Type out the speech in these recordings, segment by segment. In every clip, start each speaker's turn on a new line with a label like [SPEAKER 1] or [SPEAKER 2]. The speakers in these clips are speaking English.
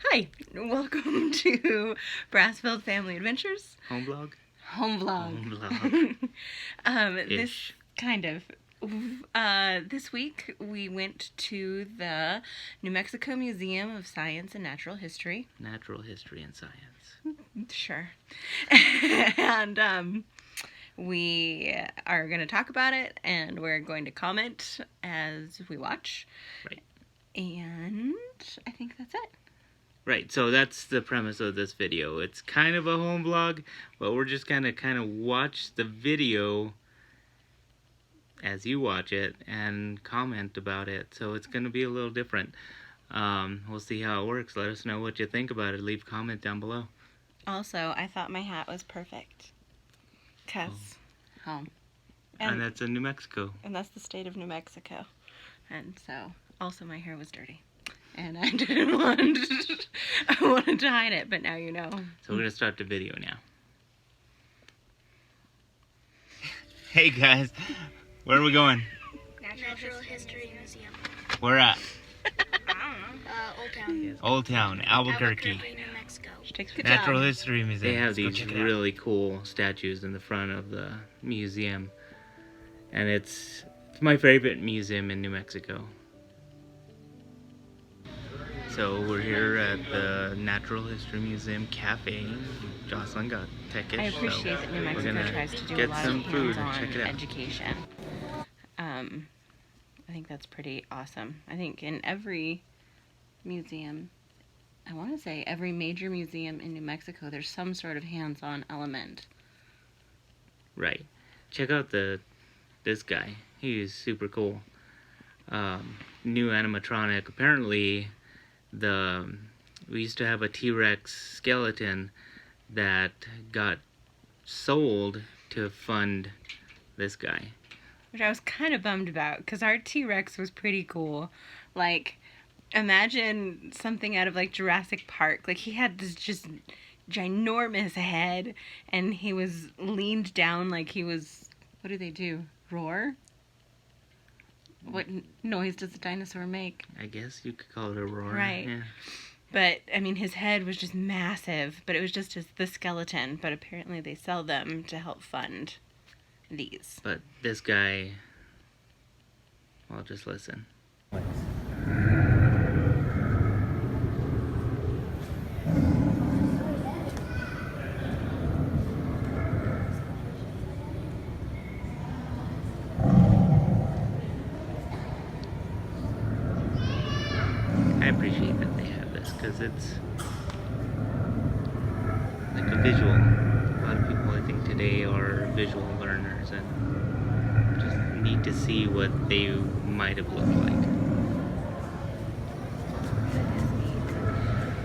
[SPEAKER 1] Hi, welcome to Brazfield Family Adventures.
[SPEAKER 2] Home vlog?
[SPEAKER 1] Home vlog. This kind of. This week we went to the New Mexico Museum of Science and Natural History.
[SPEAKER 2] Natural history and science.
[SPEAKER 1] Sure. And we are going to talk about it, and we're going to comment as we watch.
[SPEAKER 2] Right.
[SPEAKER 1] And I think that's it.
[SPEAKER 2] Right, so that's the premise of this video. It's kind of a home vlog, but we're just gonna kind of watch the video as you watch it and comment about it. So it's gonna be a little different. We'll see how it works. Let us know what you think about it. Leave a comment down below.
[SPEAKER 1] Also, I thought my hat was perfect. 'Cause home.
[SPEAKER 2] And that's in New Mexico.
[SPEAKER 1] And that's the state of New Mexico. And so, also my hair was dirty. And I didn't want, I wanted to hide it, but now you know.
[SPEAKER 2] So we're gonna start the video now. Hey guys, where are we going?
[SPEAKER 3] Natural History Museum.
[SPEAKER 2] Where at?
[SPEAKER 3] I don't know. Old Town.
[SPEAKER 2] Old Town, Albuquerque.
[SPEAKER 3] New Mexico.
[SPEAKER 1] She takes a good
[SPEAKER 2] Natural
[SPEAKER 1] job.
[SPEAKER 2] History Museum. They have
[SPEAKER 4] Let's go
[SPEAKER 2] these
[SPEAKER 4] check it out.
[SPEAKER 2] really cool statues in the front of the museum. And it's my favorite museum in New Mexico. So we're here at the Natural History Museum Cafe. Jocelyn got techish.
[SPEAKER 1] I appreciate
[SPEAKER 2] so
[SPEAKER 1] that New
[SPEAKER 2] we're
[SPEAKER 1] Mexico
[SPEAKER 2] gonna
[SPEAKER 1] tries to do a
[SPEAKER 2] get
[SPEAKER 1] lot
[SPEAKER 2] some
[SPEAKER 1] of
[SPEAKER 2] food and
[SPEAKER 1] hands-on
[SPEAKER 2] check it out.
[SPEAKER 1] education. I think that's pretty awesome. I think in every museum, I want to say every major museum in New Mexico, there's some sort of hands-on element.
[SPEAKER 2] Right. Check out this guy. He is super cool. New animatronic. Apparently, we used to have a T-Rex skeleton that got sold to fund this guy.
[SPEAKER 1] Which I was kind of bummed about, because our T-Rex was pretty cool. Like, imagine something out of, like, Jurassic Park. Like, he had this just ginormous head, and he was leaned down like he was... What do they do? Roar? What noise does a dinosaur make?
[SPEAKER 2] I guess you could call it a roar.
[SPEAKER 1] Right.
[SPEAKER 2] Yeah.
[SPEAKER 1] But, I mean, his head was just massive, but it was just the skeleton. But apparently they sell them to help fund these.
[SPEAKER 2] But this guy, well, just listen. I appreciate that they have this because it's like a visual. A lot of people, I think, today are visual learners and just need to see what they might have looked like.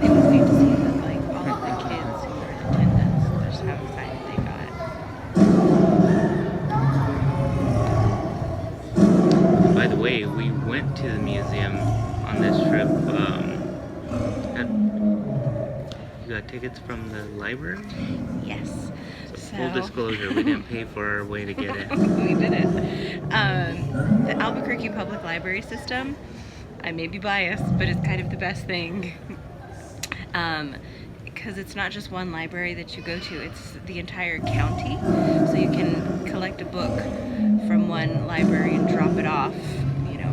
[SPEAKER 1] It was neat to see that, like, all of the kids who were in attendance, just how excited they got.
[SPEAKER 2] By the way, we went to the museum on this trip. You got tickets from the library?
[SPEAKER 1] Yes.
[SPEAKER 2] So full disclosure, we didn't pay for our way to get in.
[SPEAKER 1] We did it. The Albuquerque Public Library System, I may be biased, but it's kind of the best thing. Because it's not just one library that you go to, it's the entire county. So you can collect a book from one library and drop it off,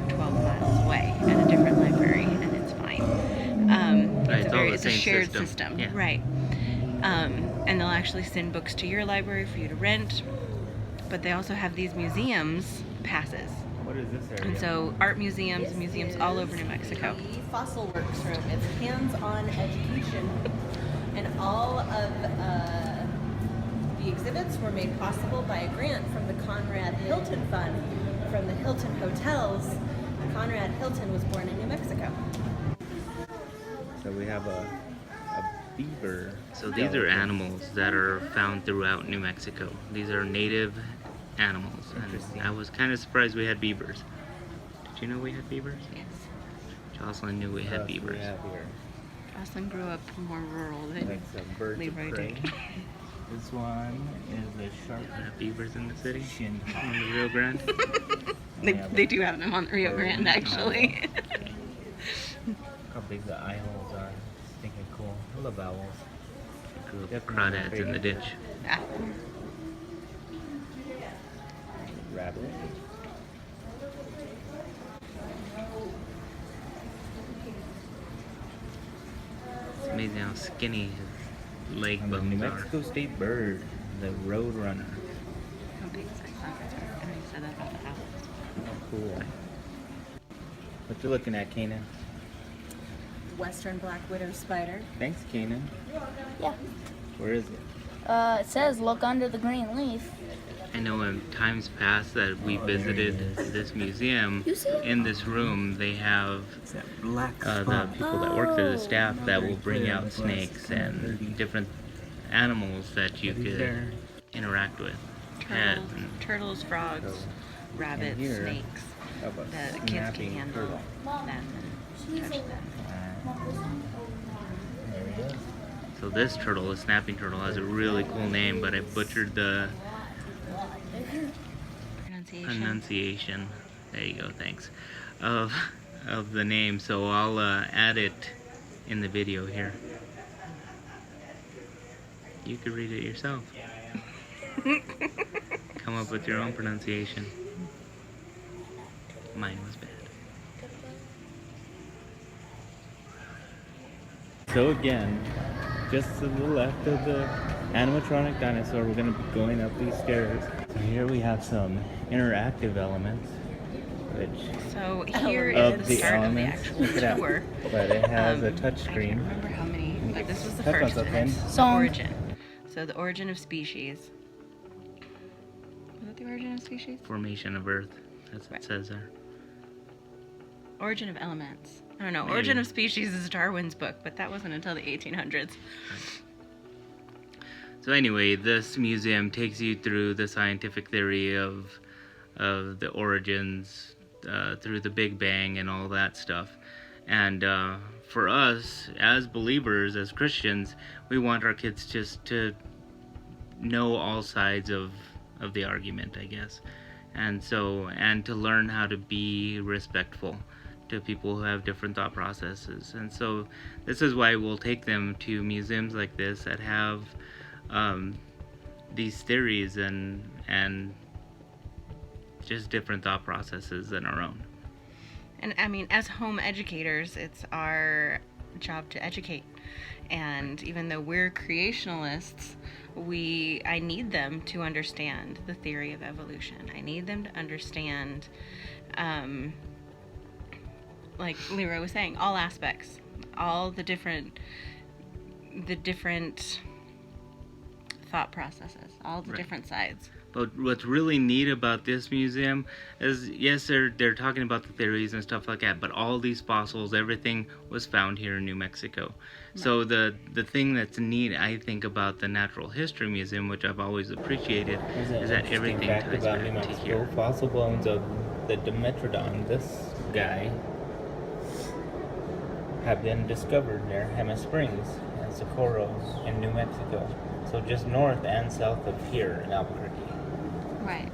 [SPEAKER 1] 12 miles away at a different library, and it's fine.
[SPEAKER 2] Right,
[SPEAKER 1] It's a shared system.
[SPEAKER 2] Yeah.
[SPEAKER 1] Right. And they'll actually send books to your library for you to rent, but they also have these museums passes.
[SPEAKER 2] What is this area?
[SPEAKER 1] And so art museums, museums all over New Mexico.
[SPEAKER 5] The Fossil Works room. It's hands-on education, and all of the exhibits were made possible by a grant from the Conrad Hilton Fund from the Hilton Hotels. Conrad Hilton was born in New Mexico.
[SPEAKER 4] So we have a beaver.
[SPEAKER 2] So these are animals that are found throughout New Mexico. These are native animals. And I was kind of surprised we had beavers. Did you know we had beavers?
[SPEAKER 1] Yes.
[SPEAKER 2] Jocelyn knew we had beavers.
[SPEAKER 4] We have here.
[SPEAKER 1] Jocelyn grew up more rural than
[SPEAKER 4] Like some birds
[SPEAKER 1] Leroy
[SPEAKER 4] of prey.
[SPEAKER 1] did.
[SPEAKER 4] This one is a shark
[SPEAKER 2] Have beavers in the city?
[SPEAKER 4] shin
[SPEAKER 2] On the Rio Grande?
[SPEAKER 1] They do have them on the Rio Grande, actually.
[SPEAKER 4] How big the eye holes are. thinking cool. I love owls.
[SPEAKER 2] Group
[SPEAKER 4] Definitely my
[SPEAKER 2] crawdads in the
[SPEAKER 4] favorite.
[SPEAKER 2] ditch.
[SPEAKER 1] Ah,
[SPEAKER 4] Rabbit.
[SPEAKER 2] It's amazing how skinny his leg
[SPEAKER 4] And the New
[SPEAKER 2] bones are.
[SPEAKER 4] Mexico State bird, the roadrunner.
[SPEAKER 1] how big is that conference room? I know you said that about the owls.
[SPEAKER 4] Oh, cool. What you looking at, Kanan?
[SPEAKER 5] Western black widow spider.
[SPEAKER 4] Thanks, Kanan.
[SPEAKER 3] Yeah.
[SPEAKER 4] Where is it?
[SPEAKER 3] It says look under the green leaf.
[SPEAKER 2] I know in times past that we visited this museum.
[SPEAKER 3] You see it?
[SPEAKER 2] In this room, they have
[SPEAKER 4] It's that black
[SPEAKER 2] the people that work there, the staff, that
[SPEAKER 4] Very
[SPEAKER 2] will bring
[SPEAKER 4] clear on
[SPEAKER 2] out
[SPEAKER 4] the glass.
[SPEAKER 2] snakes
[SPEAKER 4] It's kinda dirty.
[SPEAKER 2] and different animals that you
[SPEAKER 4] He's
[SPEAKER 2] could
[SPEAKER 4] there.
[SPEAKER 2] interact with.
[SPEAKER 1] Turtles,
[SPEAKER 2] And
[SPEAKER 1] turtles, frogs,
[SPEAKER 4] So,
[SPEAKER 1] rabbits,
[SPEAKER 4] here-
[SPEAKER 1] snakes.
[SPEAKER 4] How about
[SPEAKER 1] The kids can
[SPEAKER 4] snapping
[SPEAKER 1] handle
[SPEAKER 4] turtle?
[SPEAKER 1] them and touch them.
[SPEAKER 4] There he is.
[SPEAKER 2] so this turtle, the snapping turtle, has a really cool name, but I butchered the pronunciation. There you go, thanks. Of the name, so I'll add it in the video here. You could read it yourself. Come up with your own pronunciation. Mine was bad.
[SPEAKER 4] So again, just to the left of the animatronic dinosaur, we're going to be going up these stairs. So here we have some interactive elements, which
[SPEAKER 1] So here
[SPEAKER 4] of
[SPEAKER 1] is the
[SPEAKER 4] the
[SPEAKER 1] start of the
[SPEAKER 4] elements.
[SPEAKER 1] actual
[SPEAKER 4] Look at that.
[SPEAKER 1] tour.
[SPEAKER 4] But it has a
[SPEAKER 1] I
[SPEAKER 4] touch
[SPEAKER 1] can't
[SPEAKER 4] screen.
[SPEAKER 1] remember how many, but this was the
[SPEAKER 4] That
[SPEAKER 1] first.
[SPEAKER 4] one's
[SPEAKER 1] And
[SPEAKER 4] okay.
[SPEAKER 1] it's the
[SPEAKER 3] Song.
[SPEAKER 1] origin. So the origin of species. Was it the origin of species?
[SPEAKER 2] Formation of Earth, as it says there.
[SPEAKER 1] Origin of elements. I don't know.
[SPEAKER 2] Maybe.
[SPEAKER 1] Origin of Species is Darwin's book, but that wasn't until the 1800s.
[SPEAKER 2] So anyway, this museum takes you through the scientific theory of the origins, through the Big Bang and all that stuff. And for us, as believers, as Christians, we want our kids just to know all sides of the argument, I guess. And to learn how to be respectful to people who have different thought processes. And so this is why we'll take them to museums like this that have these theories and just different thought processes than our own.
[SPEAKER 1] And I mean, as home educators, it's our job to educate. And even though we're creationalists, I need them to understand the theory of evolution. I need them to understand, like Leroy was saying, all aspects, all the different thought processes, all the
[SPEAKER 2] Right.
[SPEAKER 1] different sides.
[SPEAKER 2] But what's really neat about this museum is, yes, they're talking about the theories and stuff like that, but all these fossils, everything was found here in New Mexico. So the thing that's neat, I think, about the Natural History Museum, which I've always appreciated, is that everything
[SPEAKER 4] fact
[SPEAKER 2] ties
[SPEAKER 4] about New
[SPEAKER 2] back to
[SPEAKER 4] Mexico,
[SPEAKER 2] here.
[SPEAKER 4] fossil bones of the Dimetrodon, this guy, have been discovered near Hemis Springs and Socorro in New Mexico. So just north and south of here in Albuquerque.
[SPEAKER 1] Right.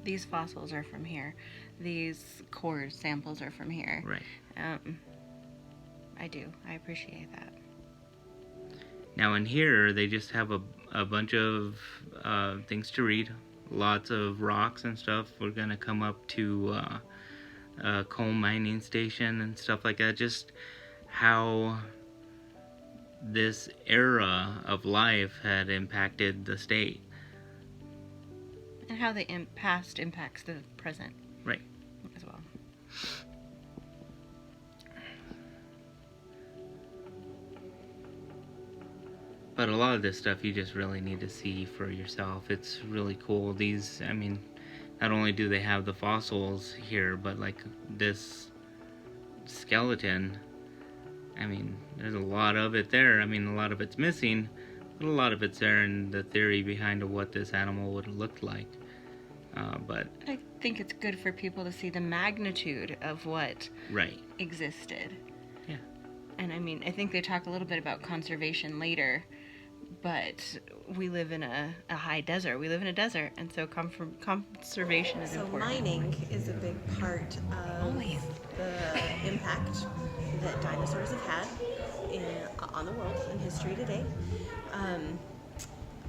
[SPEAKER 1] These fossils are from here. These core samples are from here.
[SPEAKER 2] Right.
[SPEAKER 1] I appreciate that.
[SPEAKER 2] Now in here, they just have a bunch of things to read. Lots of rocks and stuff. We're going to come up to a coal mining station and stuff like that. Just how this era of life had impacted the state.
[SPEAKER 1] And how the past impacts the present.
[SPEAKER 2] Right.
[SPEAKER 1] As well.
[SPEAKER 2] But a lot of this stuff you just really need to see for yourself. It's really cool. These, I mean, not only do they have the fossils here, but like this skeleton, I mean, there's a lot of it there. I mean, a lot of it's missing, but a lot of it's there, and the theory behind what this animal would have looked like. But
[SPEAKER 1] I think it's good for people to see the magnitude of what
[SPEAKER 2] right,
[SPEAKER 1] existed.
[SPEAKER 2] yeah,
[SPEAKER 1] And I mean, I think they talk a little bit about conservation later, but we live in a high desert. We live in a desert, and so conservation is
[SPEAKER 5] So
[SPEAKER 1] important.
[SPEAKER 5] mining is a big part of
[SPEAKER 1] Always.
[SPEAKER 5] the impact that dinosaurs have had on the world in history today.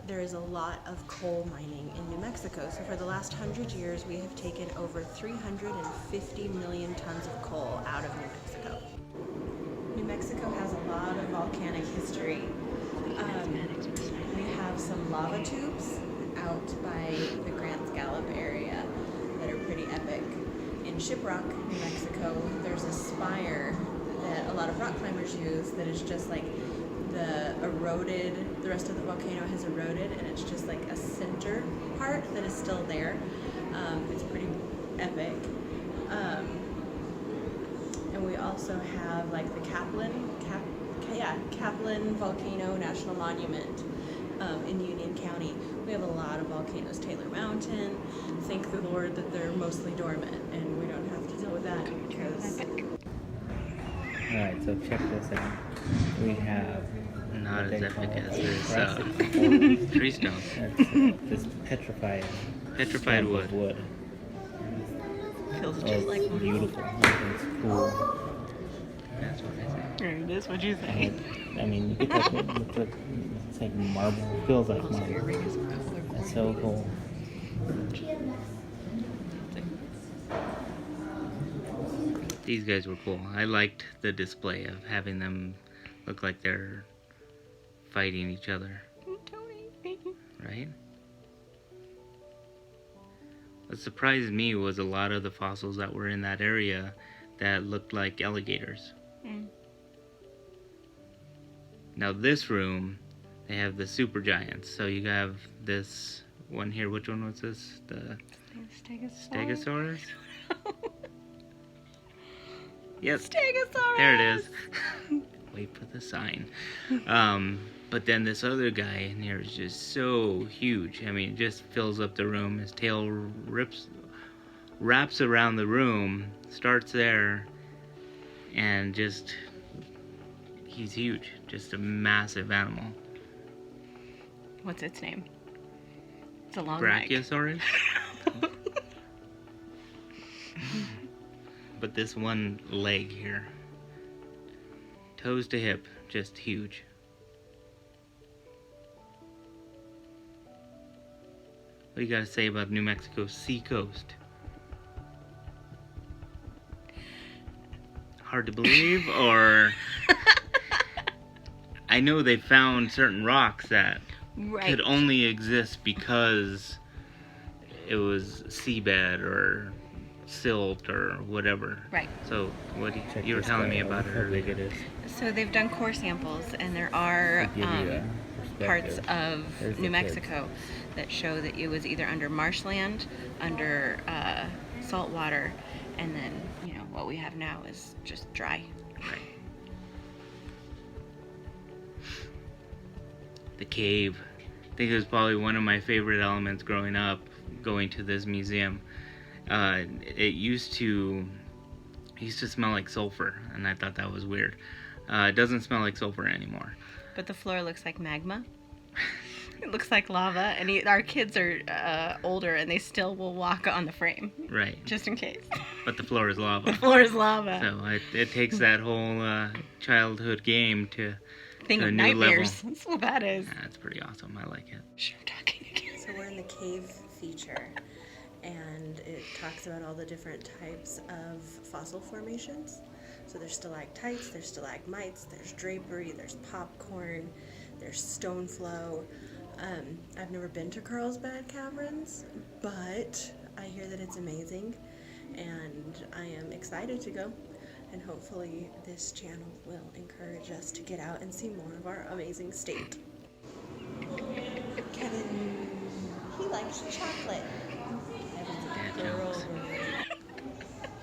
[SPEAKER 5] There is a lot of coal mining in New Mexico. So for the last 100 years, we have taken over 350 million tons of coal out of New Mexico. New Mexico has a lot of volcanic history. We have some lava tubes out by the Grants Gallop area that are pretty epic. In Shiprock, New Mexico, there's a spire that a lot of rock climbers use that is just like the rest of the volcano has eroded, and it's just like a center part that is still there. It's pretty epic. And we also have like the Kaplan Volcano National Monument in Union County. We have a lot of volcanoes. Taylor Mountain, thank the Lord that they're mostly dormant and we don't have to deal with that because...
[SPEAKER 4] Alright, so check this out. We have
[SPEAKER 2] Not
[SPEAKER 4] what
[SPEAKER 2] as
[SPEAKER 4] they
[SPEAKER 2] epic
[SPEAKER 4] call
[SPEAKER 2] as this
[SPEAKER 4] Jurassic
[SPEAKER 2] tree stone.
[SPEAKER 4] That's this petrified
[SPEAKER 2] Petrified
[SPEAKER 4] stump
[SPEAKER 2] wood.
[SPEAKER 4] of wood.
[SPEAKER 1] Feels
[SPEAKER 4] Oh,
[SPEAKER 1] just like
[SPEAKER 4] it's beautiful. It's cool.
[SPEAKER 2] That's what I say.
[SPEAKER 1] It is what you
[SPEAKER 4] And
[SPEAKER 1] say.
[SPEAKER 4] I mean, you could touch it. It's like marble. It feels like
[SPEAKER 1] Also, your
[SPEAKER 4] marble.
[SPEAKER 1] ring is color
[SPEAKER 4] That's so cool.
[SPEAKER 2] These guys were cool. I liked the display of having them look like they're fighting each other,
[SPEAKER 1] Tony.
[SPEAKER 2] right? What surprised me was a lot of the fossils that were in that area that looked like alligators.
[SPEAKER 1] Mm.
[SPEAKER 2] Now this room, they have the super giants. So you have this one here. Which one was this? The Stegosaurus? Yep.
[SPEAKER 1] Stegosaurus.
[SPEAKER 2] There it is. Wait for the sign. But then this other guy in here is just so huge. I mean, it just fills up the room. His tail wraps around the room, starts there, and just, he's huge. Just a massive animal.
[SPEAKER 1] What's its name? It's a long neck.
[SPEAKER 2] Brachiosaurus? But this one leg here, toes to hip, just huge. What do you got to say about New Mexico's seacoast? Hard to believe, or... I know they found certain rocks that could only exist because it was seabed or silt or whatever.
[SPEAKER 1] Right.
[SPEAKER 2] So what
[SPEAKER 4] Check
[SPEAKER 2] you were
[SPEAKER 4] this
[SPEAKER 2] telling
[SPEAKER 4] guy
[SPEAKER 2] me
[SPEAKER 4] out.
[SPEAKER 2] about
[SPEAKER 4] Look
[SPEAKER 2] it
[SPEAKER 4] how big
[SPEAKER 2] earlier.
[SPEAKER 4] it is.
[SPEAKER 1] So they've done core samples, and there are
[SPEAKER 4] To give you a
[SPEAKER 1] parts
[SPEAKER 4] perspective.
[SPEAKER 1] of
[SPEAKER 4] There's
[SPEAKER 1] New
[SPEAKER 4] the kids.
[SPEAKER 1] Mexico that show that it was either under marshland, under salt water, and then, you know, what we have now is just dry.
[SPEAKER 2] Right. The cave. I think it was probably one of my favorite elements growing up, going to this museum. It used to smell like sulfur, and I thought that was weird. It doesn't smell like sulfur anymore.
[SPEAKER 1] But the floor looks like magma. It looks like lava, and our kids are older, and they still will walk on the frame,
[SPEAKER 2] Right.
[SPEAKER 1] just in case.
[SPEAKER 2] But the floor is lava.
[SPEAKER 1] The floor is lava.
[SPEAKER 2] So it takes that whole childhood game to
[SPEAKER 1] Thing
[SPEAKER 2] a
[SPEAKER 1] of
[SPEAKER 2] new
[SPEAKER 1] nightmares.
[SPEAKER 2] level.
[SPEAKER 1] That's what that is.
[SPEAKER 2] That's pretty awesome. I like it.
[SPEAKER 1] Sure, talking again.
[SPEAKER 5] So we're in the cave feature, and it talks about all the different types of fossil formations. So there's stalactites, there's stalagmites, there's drapery, there's popcorn, there's stone flow. I've never been to Carlsbad Caverns, but I hear that it's amazing, and I am excited to go. And hopefully this channel will encourage us to get out and see more of our amazing state. Kevin, he likes chocolate. Kevin's a girl.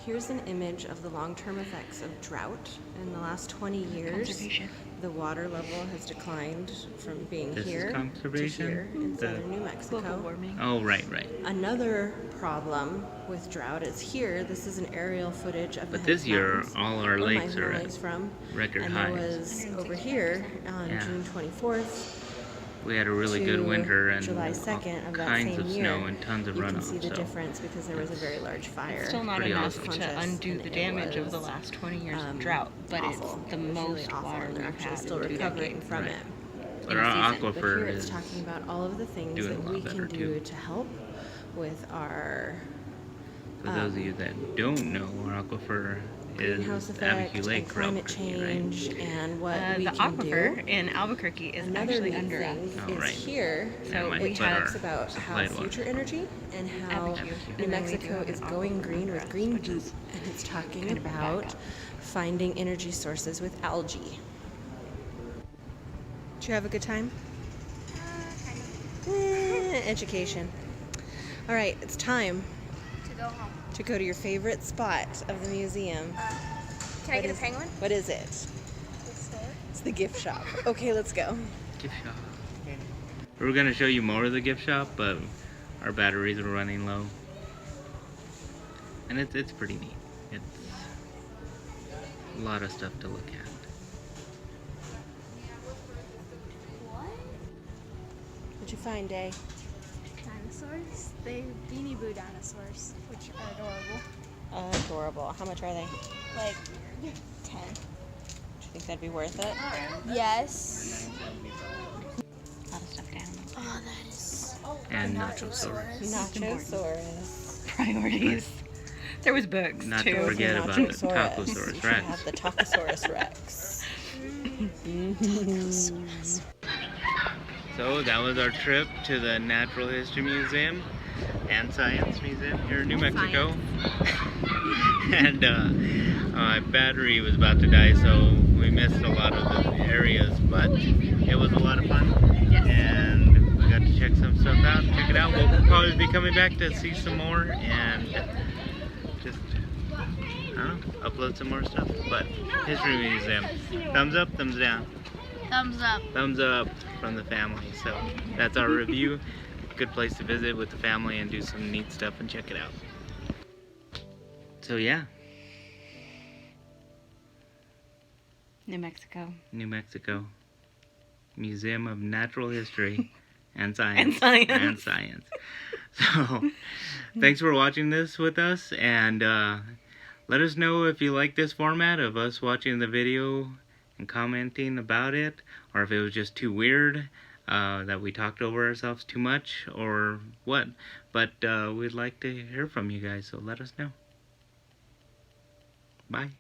[SPEAKER 5] Here's an image of the long-term effects of drought. In the last 20 years,
[SPEAKER 1] Conservation.
[SPEAKER 5] the water level has declined from being
[SPEAKER 2] This is
[SPEAKER 5] here to
[SPEAKER 2] conservation?
[SPEAKER 5] here in
[SPEAKER 2] The-
[SPEAKER 5] southern New Mexico.
[SPEAKER 1] Global warming.
[SPEAKER 2] Oh, right.
[SPEAKER 5] Another problem with drought is here. This is an aerial footage of the
[SPEAKER 2] But this
[SPEAKER 5] Hemp
[SPEAKER 2] year,
[SPEAKER 5] Mountains,
[SPEAKER 2] all our
[SPEAKER 5] where my
[SPEAKER 2] lakes are
[SPEAKER 5] family's
[SPEAKER 2] at
[SPEAKER 5] from.
[SPEAKER 2] record
[SPEAKER 5] And
[SPEAKER 2] highs.
[SPEAKER 5] there was over here on
[SPEAKER 2] Yeah.
[SPEAKER 5] June 24th
[SPEAKER 2] we had a really
[SPEAKER 5] to
[SPEAKER 2] good winter and
[SPEAKER 5] July
[SPEAKER 2] all
[SPEAKER 5] 2nd of that
[SPEAKER 2] kinds
[SPEAKER 5] same
[SPEAKER 2] of
[SPEAKER 5] year,
[SPEAKER 2] snow and tons of
[SPEAKER 5] you
[SPEAKER 2] runoff.
[SPEAKER 5] can see the
[SPEAKER 2] so
[SPEAKER 5] difference because there was a very large fire.
[SPEAKER 1] It's still not
[SPEAKER 2] Pretty
[SPEAKER 1] enough
[SPEAKER 2] awesome.
[SPEAKER 1] to undo the damage of the last 20 years of drought, but
[SPEAKER 5] awful.
[SPEAKER 1] it's the
[SPEAKER 5] It was
[SPEAKER 1] most
[SPEAKER 5] really awful,
[SPEAKER 1] water
[SPEAKER 5] and they're
[SPEAKER 1] we've
[SPEAKER 5] actually
[SPEAKER 1] had
[SPEAKER 5] still
[SPEAKER 1] in 2
[SPEAKER 5] recovering
[SPEAKER 1] decades.
[SPEAKER 5] from
[SPEAKER 2] Right.
[SPEAKER 5] it.
[SPEAKER 2] But
[SPEAKER 1] in a
[SPEAKER 2] our
[SPEAKER 1] season.
[SPEAKER 5] But
[SPEAKER 2] aquifer
[SPEAKER 5] here it's
[SPEAKER 2] is
[SPEAKER 5] talking about all of the things
[SPEAKER 2] doing a
[SPEAKER 5] that
[SPEAKER 2] lot
[SPEAKER 5] we
[SPEAKER 2] better,
[SPEAKER 5] can
[SPEAKER 2] too.
[SPEAKER 5] do to help with our
[SPEAKER 2] for those of you that don't know, our aquifer is
[SPEAKER 5] greenhouse effect
[SPEAKER 2] Abiquiu
[SPEAKER 5] and
[SPEAKER 2] Lake for
[SPEAKER 5] climate
[SPEAKER 2] Albuquerque,
[SPEAKER 5] change
[SPEAKER 2] right?
[SPEAKER 5] and what we
[SPEAKER 1] The
[SPEAKER 5] can
[SPEAKER 1] aquifer
[SPEAKER 5] do.
[SPEAKER 1] in Albuquerque is
[SPEAKER 5] Another
[SPEAKER 1] actually
[SPEAKER 5] neat
[SPEAKER 1] under us.
[SPEAKER 5] thing
[SPEAKER 2] Oh,
[SPEAKER 5] is
[SPEAKER 2] right.
[SPEAKER 5] here.
[SPEAKER 1] So
[SPEAKER 2] And
[SPEAKER 1] we
[SPEAKER 5] It
[SPEAKER 1] have
[SPEAKER 5] talks about how
[SPEAKER 2] supplied water.
[SPEAKER 5] future energy and how
[SPEAKER 1] Abiquiu.
[SPEAKER 5] New
[SPEAKER 1] And then we do
[SPEAKER 5] Mexico
[SPEAKER 1] have
[SPEAKER 5] is
[SPEAKER 1] an
[SPEAKER 5] going
[SPEAKER 1] aquifer
[SPEAKER 5] green
[SPEAKER 1] under
[SPEAKER 5] with
[SPEAKER 1] us,
[SPEAKER 5] green
[SPEAKER 1] which
[SPEAKER 5] goop,
[SPEAKER 1] is
[SPEAKER 5] and it's talking
[SPEAKER 1] kind of a
[SPEAKER 5] about
[SPEAKER 1] backup.
[SPEAKER 5] finding energy sources with algae. Did you have a good time? Education. All right, it's time
[SPEAKER 3] To go home.
[SPEAKER 5] to go to your favorite spot of the museum.
[SPEAKER 3] Can I get a penguin?
[SPEAKER 5] What is it? It's the gift shop. Okay, let's go.
[SPEAKER 2] Gift shop. We were gonna show you more of the gift shop, but our batteries were running low. And it's pretty neat. It's a lot of stuff to look at.
[SPEAKER 3] What?
[SPEAKER 5] What'd you find, Day?
[SPEAKER 3] Dinosaurs? They're Beanie Boo dinosaurs, which are adorable.
[SPEAKER 5] Adorable. How much are they?
[SPEAKER 3] Like 10.
[SPEAKER 5] Do you think that'd be worth it?
[SPEAKER 3] Yes.
[SPEAKER 1] A lot of stuff down.
[SPEAKER 3] Oh, that is.
[SPEAKER 2] And Nachosaurus.
[SPEAKER 5] Nachosaurus.
[SPEAKER 1] Priorities. There was books
[SPEAKER 2] Not
[SPEAKER 1] too.
[SPEAKER 2] to forget about the
[SPEAKER 5] You
[SPEAKER 2] Tacosaurus
[SPEAKER 5] should
[SPEAKER 2] Rex.
[SPEAKER 5] have the Tacosaurus Rex.
[SPEAKER 2] So that was our trip to the Natural History Museum and Science Museum here in New Mexico. And my battery was about to die, so we missed a lot of the areas, but it was a lot of fun. And we got to check some stuff out. Check it out. We'll probably be coming back to see some more and just, I don't know, upload some more stuff. But History Museum, thumbs up, thumbs down.
[SPEAKER 3] Thumbs up.
[SPEAKER 2] Thumbs up from the family. So that's our review. Good place to visit with the family and do some neat stuff and check it out. So yeah,
[SPEAKER 1] New Mexico.
[SPEAKER 2] New Mexico Museum of Natural History and Science.
[SPEAKER 1] And Science.
[SPEAKER 2] And Science. So thanks for watching this with us, and let us know if you like this format of us watching the video and commenting about it, or if it was just too weird, that we talked over ourselves too much, or what. But we'd like to hear from you guys, so let us know. Bye.